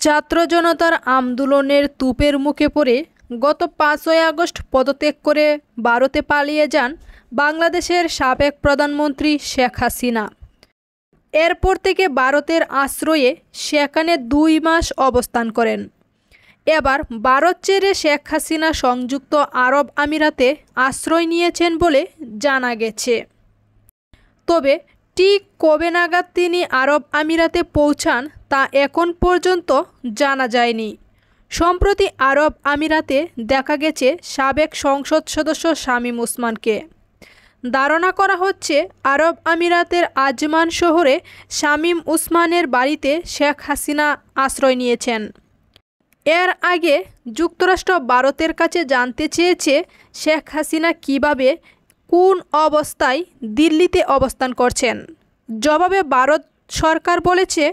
ছাত্র জনতার আন্দোলনের তুপের মুখে পড়ে গত 5ই আগস্ট পদত্যাগ করে ভারতে পালিয়ে যান বাংলাদেশের সাবেক প্রধানমন্ত্রী শেখ হাসিনা। এরপর থেকে ভারতের আশ্রয়ে সেখানে 2 মাস অবস্থান করেন। এবার ভারত ছেড়ে শেখ হাসিনা সংযুক্ত আরব আমিরাতে আশ্রয় নিয়েছেন বলে জানা গেছে। তবে ঠিক কবে নাগাদ তিনি আরব আমিরাতে পৌঁছান তা এখন পর্যন্ত জানা যায়নি। সম্প্রতি আরব আমিরাতে দেখা গেছে সাবেক সংসদ সদস্য শামীম ওসমানকে। ধারণা করা হচ্ছে আরব আমিরাতের আজমান শহরে শামীম ওসমানের বাড়িতে শেখ হাসিনা আশ্রয় নিয়েছেন। এর আগে যুক্তরাষ্ট্র ভারতের কাছে জানতে চেয়েছে শেখ হাসিনা কিভাবে কোন অবস্থায় দিল্লিতে অবস্থান করছেন। জবাবে ভারত সরকার বলেছে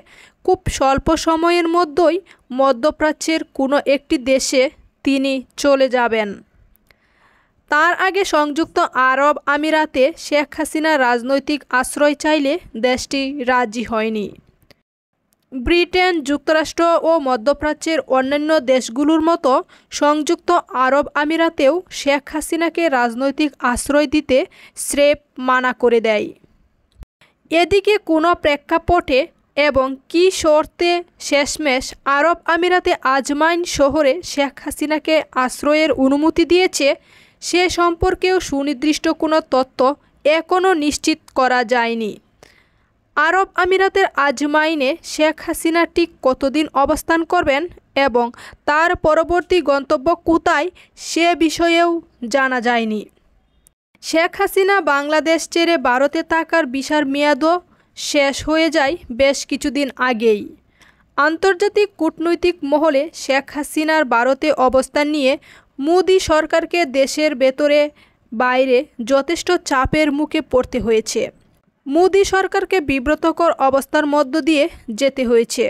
খুব স্বল্প সময়ের মধ্যেই মধ্যপ্রাচ্যের কোনো একটি দেশে তিনি চলে যাবেন। তার আগে সংযুক্ত আরব আমিরাতে শেখ হাসিনা রাজনৈতিক আশ্রয় চাইলে দেশটি রাজি হয়নি। ব্রিটেন, যুক্তরাষ্ট্র ও মধ্যপ্রাচ্যের অন্যান্য দেশগুলোর মতো সংযুক্ত আরব আমিরাতেও শেখ হাসিনাকে রাজনৈতিক আশ্রয় দিতে স্রেফ মানা করে দেয়। এদিকে কোনো প্রেক্ষাপটে এবং কী শর্তে শেষমেশ আরব আমিরাতে আজমান শহরে শেখ হাসিনাকে আশ্রয়ের অনুমতি দিয়েছে সে সম্পর্কেও সুনির্দিষ্ট কোনো তথ্য এখনও নিশ্চিত করা যায়নি। আরব আমিরাতের আজমাইনে শেখ হাসিনা ঠিক কতদিন অবস্থান করবেন এবং তার পরবর্তী গন্তব্য কোথায় সে বিষয়েও জানা যায়নি। শেখ হাসিনা বাংলাদেশ ছেড়ে ভারতে থাকার ভিসার মেয়াদও শেষ হয়ে যায় বেশ কিছুদিন আগেই। আন্তর্জাতিক কূটনৈতিক মহলে শেখ হাসিনার ভারতে অবস্থান নিয়ে মোদি সরকারকে দেশের ভেতরে বাইরে যথেষ্ট চাপের মুখে পড়তে হয়েছে। মোদি সরকারকে বিব্রতকর অবস্থার মধ্য দিয়ে যেতে হয়েছে।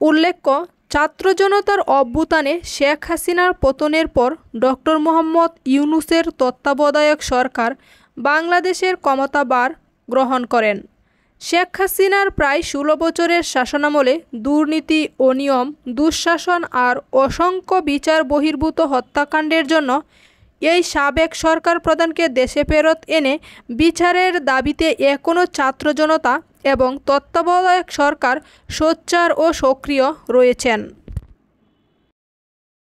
উল্লেখ্য, ছাত্র জনতার অভ্যুত্থানে শেখ হাসিনার পতনের পর ডক্টর মোহাম্মদ ইউনূসের তত্ত্বাবধায়ক সরকার বাংলাদেশের ক্ষমতাভার গ্রহণ করেন। শেখ হাসিনার প্রায় 16 বছরের শাসনামলে দুর্নীতি, অনিয়ম, দুঃশাসন আর অসংখ্য বিচার বহির্ভূত হত্যাকাণ্ডের জন্য এই সাবেক সরকার প্রধানকে দেশে ফেরত এনে বিচারের দাবিতে এখনও ছাত্র জনতা এবং তত্ত্বাবধায়ক সরকার সোচ্চার ও সক্রিয় রয়েছেন।